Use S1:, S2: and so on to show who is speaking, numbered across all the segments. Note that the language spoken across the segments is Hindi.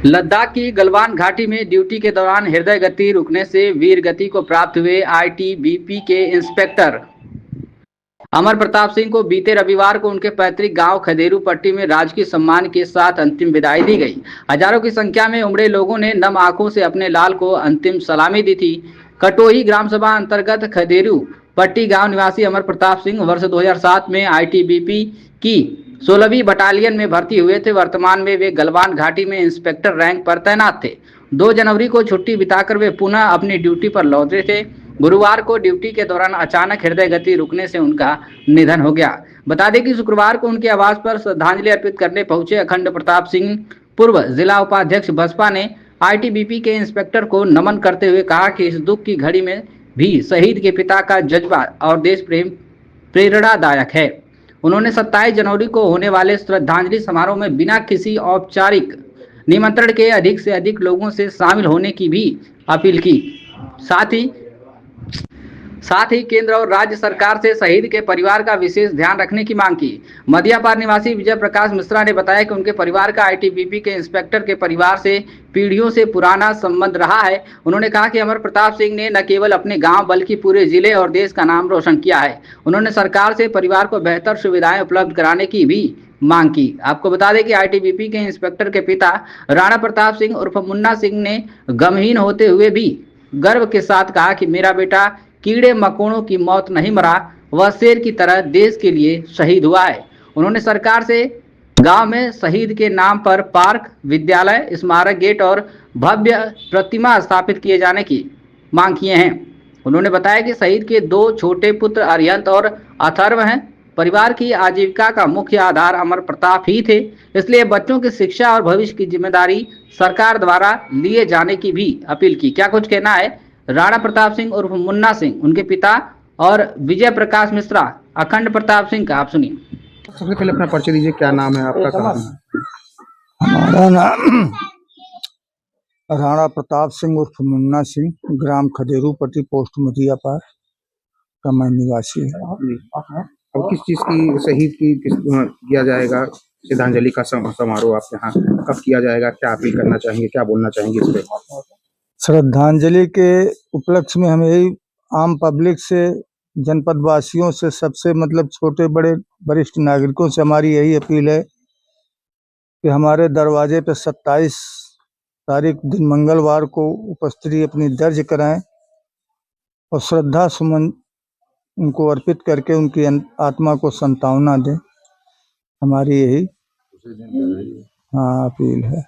S1: लद्दाख की गलवान घाटी में ड्यूटी के दौरान हृदय गति रुकने से वीर गति को प्राप्त हुए आईटीबीपी के इंस्पेक्टर अमर प्रताप सिंह को बीते रविवार को उनके पैतृक गांव खदेरू पट्टी में राजकीय सम्मान के साथ अंतिम विदाई दी गई। हजारों की संख्या में उमड़े लोगों ने नम आंखों से अपने लाल को अंतिम सलामी दी थी। कटोही ग्राम सभा अंतर्गत खदेरू पट्टी गांव निवासी अमर प्रताप सिंह वर्ष 2007 में आईटीबीपी की 16वीं बटालियन में भर्ती हुए थे। वर्तमान में वे गलवान घाटी में इंस्पेक्टर रैंक पर तैनात थे। 2 जनवरी को छुट्टी बिताकर वे पुनः अपनी ड्यूटी पर लौटे थे। गुरुवार को ड्यूटी के दौरान अचानक हृदय गति रुकने से उनका निधन हो गया। बता दें कि शुक्रवार को उनके आवास पर श्रद्धांजलि अर्पित करने पहुंचे अखंड प्रताप सिंह पूर्व जिला उपाध्यक्ष बसपा ने आईटीबीपी के इंस्पेक्टर को नमन करते हुए कहा कि इस दुख की घड़ी में भी शहीद के पिता का जज्बा और देश प्रेम प्रेरणादायक है। उन्होंने 27 जनवरी को होने वाले श्रद्धांजलि समारोह में बिना किसी औपचारिक निमंत्रण के अधिक से अधिक लोगों से शामिल होने की भी अपील की। साथ ही केंद्र और राज्य सरकार से शहीद के परिवार का विशेष ध्यान रखने की मांग की। मदियापार निवासी विजय प्रकाश मिश्रा ने बताया कि उनके परिवार का आईटीबीपी के इंस्पेक्टर के परिवार से पीढ़ियों से पुराना संबंध रहा है। उन्होंने कहा कि अमर प्रताप सिंह ने न केवल अपने गांव बल्कि पूरे जिले और देश का नाम रोशन किया है। उन्होंने सरकार से परिवार को बेहतर सुविधाएं उपलब्ध कराने की भी मांग की। आपको बता दें कि आईटीबीपी के इंस्पेक्टर के पिता राणा प्रताप सिंह उर्फ मुन्ना सिंह ने गमहीन होते हुए भी गर्व के साथ कहा कि मेरा बेटा कीड़े मकोड़ों की मौत नहीं मरा, वह शेर की तरह देश के लिए शहीद हुआ है। उन्होंने सरकार से गांव में शहीद के नाम पर पार्क, विद्यालय, स्मारक गेट और भव्य प्रतिमा स्थापित किए जाने की मांग किए हैं। उन्होंने बताया कि शहीद के 2 छोटे पुत्र अरिहंत और अथर्व हैं। परिवार की आजीविका का मुख्य आधार अमर प्रताप ही थे, इसलिए बच्चों की शिक्षा और भविष्य की जिम्मेदारी सरकार द्वारा लिए जाने की भी अपील की। क्या कुछ कहना है राणा प्रताप सिंह उर्फ मुन्ना सिंह, उनके पिता और विजय प्रकाश मिश्रा अखंड प्रताप सिंह का, आप सुनिए।
S2: सबसे पहले अपना परिचय दीजिए, क्या नाम है आपका? कहाँ है?
S3: हमारा नाम राणा प्रताप सिंह उर्फ मुन्ना सिंह, ग्राम खदेरू पट्टी, पोस्ट मदियापार का मैं निवासी है।
S2: अब किस चीज की शहीद की किया जाएगा श्रद्धांजलि का समारोह आप यहाँ कब किया जाएगा? क्या अपील करना चाहेंगे, क्या बोलना चाहेंगे इस पे?
S3: श्रद्धांजलि के उपलक्ष्य में हम यही आम पब्लिक से, जनपद वासियों से, सबसे मतलब छोटे बड़े वरिष्ठ नागरिकों से हमारी यही अपील है कि हमारे दरवाजे पे 27 तारीख दिन मंगलवार को उपस्थिति अपनी दर्ज कराएं और श्रद्धा सुमन उनको अर्पित करके उनकी आत्मा को सांत्वना दें। हमारी यही अपील है।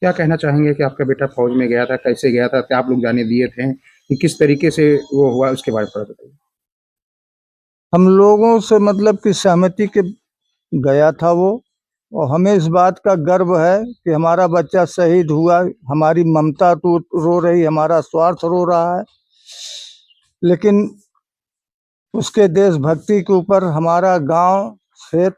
S2: क्या कहना चाहेंगे कि आपका बेटा फौज में गया था, कैसे गया था, क्या आप लोग जाने दिए थे कि किस तरीके से वो हुआ, उसके बारे में बताइए।
S3: हम लोगों से मतलब कि सहमति के गया था वो, और हमें इस बात का गर्व है कि हमारा बच्चा शहीद हुआ। हमारी ममता तो रो रही, हमारा स्वार्थ रो रहा है, लेकिन उसके देशभक्ति के ऊपर हमारा गांव, क्षेत्र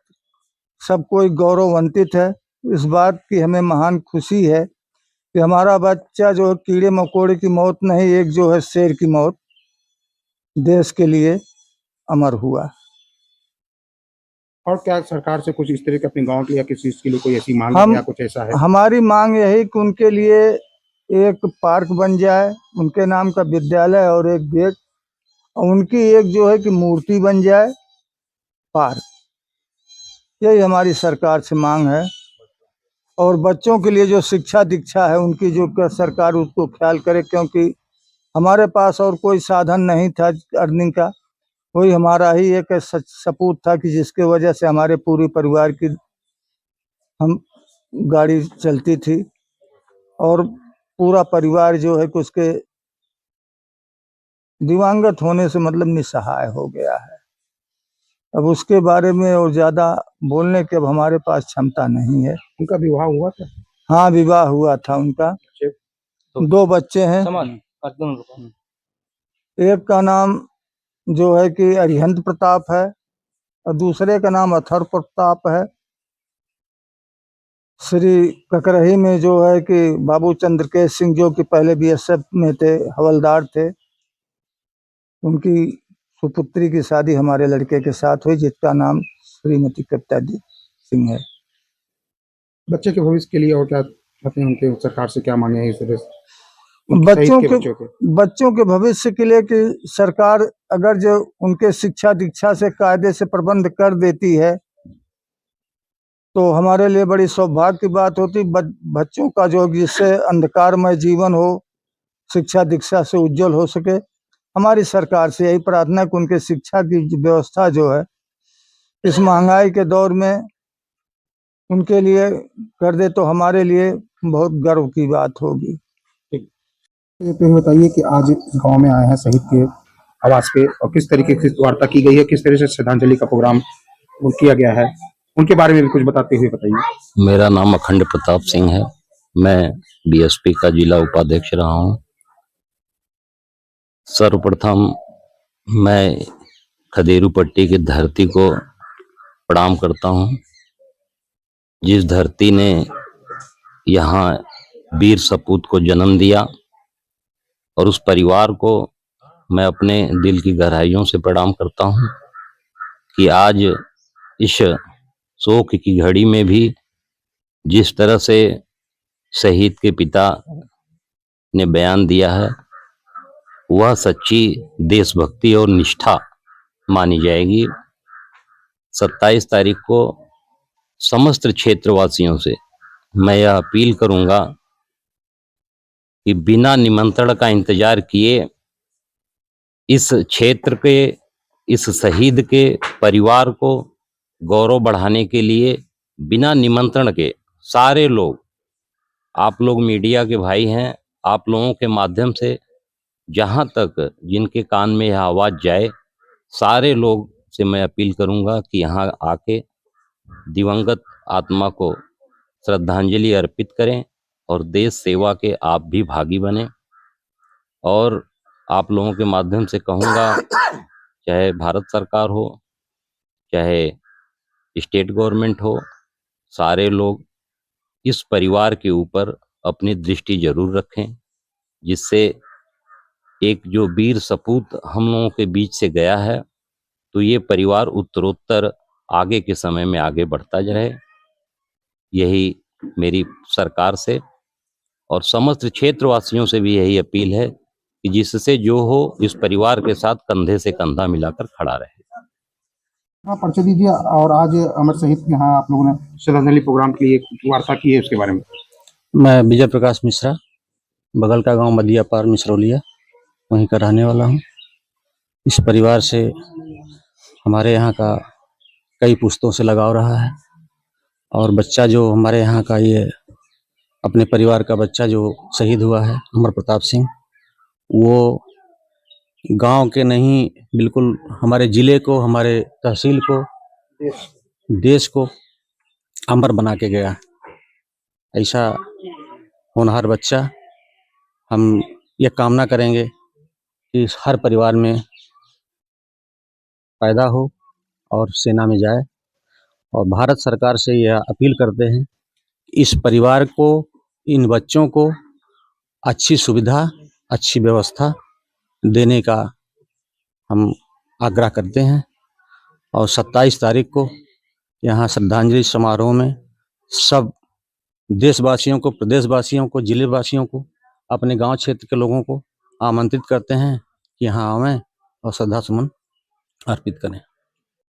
S3: सब कोई गौरवान्वित है। इस बात की हमें महान खुशी है कि हमारा बच्चा जो है कीड़े मकोड़े की मौत नहीं, एक जो है शेर की मौत देश के लिए अमर हुआ।
S2: और क्या सरकार से कुछ इस तरह के अपने गांव के या किसी चीज के लिए कोई ऐसी मांग या कुछ ऐसा है?
S3: हमारी मांग यही कि उनके लिए एक पार्क बन जाए, उनके नाम का विद्यालय और एक गेट, और उनकी एक जो है कि मूर्ति बन जाए, पार्क। यही हमारी सरकार से मांग है। और बच्चों के लिए जो शिक्षा दीक्षा है उनकी जो सरकार उसको ख्याल करे, क्योंकि हमारे पास और कोई साधन नहीं था अर्निंग का। वही हमारा ही एक सपूत था कि जिसके वजह से हमारे पूरे परिवार की हम गाड़ी चलती थी, और पूरा परिवार जो है कि उसके दिवंगत होने से मतलब निसहाय हो गया है। अब उसके बारे में और ज्यादा बोलने की अब हमारे पास क्षमता नहीं है।
S2: उनका विवाह हुआ था?
S3: हाँ, विवाह हुआ था उनका। 2 बच्चे हैं। एक का नाम जो है कि अरिहंत प्रताप है और दूसरे का नाम अथर्व प्रताप है। श्री ककरही में जो है कि बाबू चंद्रकेश सिंह, जो कि पहले बीएसएफ में थे, हवलदार थे, उनकी सुपुत्री की शादी हमारे लड़के के साथ हुई, जिसका नाम श्रीमती कविता सिंह है।
S2: बच्चे के भविष्य के लिए और क्या अपने उनके सरकार से क्या मांगे हैं इस तरह से? उनके शहीद
S3: बच्चों के भविष्य के लिए कि सरकार अगर जो उनके शिक्षा दीक्षा से कायदे से प्रबंध कर देती है तो हमारे लिए बड़ी सौभाग्य की बात होती। बच्चों का जो जिससे अंधकारमय जीवन हो, शिक्षा दीक्षा से उज्जवल हो सके। हमारी सरकार से यही प्रार्थना है कि उनके शिक्षा की व्यवस्था जो है इस महंगाई के दौर में उनके लिए कर दे तो हमारे लिए बहुत गर्व की बात होगी।
S2: तो ये बताइए कि आज गांव में आए हैं शहीद के आवास पे और किस तरीके की वार्ता की गई है, किस तरह से श्रद्धांजलि का प्रोग्राम किया गया है, उनके बारे में भी कुछ बताते हुए बताइए।
S4: मेरा नाम अखंड प्रताप सिंह है। मैं बीएसपी का जिला उपाध्यक्ष रहा हूं। सर्वप्रथम मैं खदेरू पट्टी की धरती को प्रणाम करता हूं, जिस धरती ने यहाँ वीर सपूत को जन्म दिया, और उस परिवार को मैं अपने दिल की गहराइयों से प्रणाम करता हूं कि आज इस शोक की घड़ी में भी जिस तरह से शहीद के पिता ने बयान दिया है वह सच्ची देशभक्ति और निष्ठा मानी जाएगी। 27 तारीख को समस्त क्षेत्रवासियों से मैं यह अपील करूंगा कि बिना निमंत्रण का इंतजार किए इस क्षेत्र के इस शहीद के परिवार को गौरव बढ़ाने के लिए बिना निमंत्रण के सारे लोग, आप लोग मीडिया के भाई हैं, आप लोगों के माध्यम से जहां तक जिनके कान में यह आवाज़ जाए, सारे लोग से मैं अपील करूंगा कि यहाँ आके दिवंगत आत्मा को श्रद्धांजलि अर्पित करें और देश सेवा के आप भी भागी बने। और आप लोगों के माध्यम से कहूँगा, चाहे भारत सरकार हो चाहे स्टेट गवर्नमेंट हो, सारे लोग इस परिवार के ऊपर अपनी दृष्टि जरूर रखें, जिससे एक जो वीर सपूत हम लोगों के बीच से गया है तो ये परिवार उत्तरोत्तर आगे के समय में आगे बढ़ता जाए। यही मेरी सरकार से और समस्त क्षेत्रवासियों से भी यही अपील है कि जिससे जो हो इस परिवार के साथ कंधे से कंधा मिलाकर खड़ा रहे।
S2: हाँ, परिचय दीजिए। और आज अमर शहीद के यहाँ आप लोगों ने श्रद्धांजलि प्रोग्राम के लिए वार्ता की है, उसके बारे में।
S5: मैं विजय प्रकाश मिश्रा, बगल का गांव मदिया पार मिश्रौलिया, वहीं का रहने वाला हूं। इस परिवार से हमारे यहाँ का कई पुश्तों से लगाव रहा है और बच्चा जो हमारे यहाँ का ये अपने परिवार का बच्चा जो शहीद हुआ है अमर प्रताप सिंह, वो गांव के नहीं बिल्कुल हमारे जिले को, हमारे तहसील को, देश को अमर बना के गया। ऐसा होनहार बच्चा, हम ये कामना करेंगे कि हर परिवार में पैदा हो और सेना में जाए। और भारत सरकार से यह अपील करते हैं इस परिवार को, इन बच्चों को अच्छी सुविधा, अच्छी व्यवस्था देने का हम आग्रह करते हैं। और 27 तारीख को यहाँ श्रद्धांजलि समारोह में सब देशवासियों को, प्रदेशवासियों को, जिलेवासियों को, अपने गांव क्षेत्र के लोगों को आमंत्रित करते हैं कि यहाँ आवें और श्रद्धा सुमन अर्पित करें।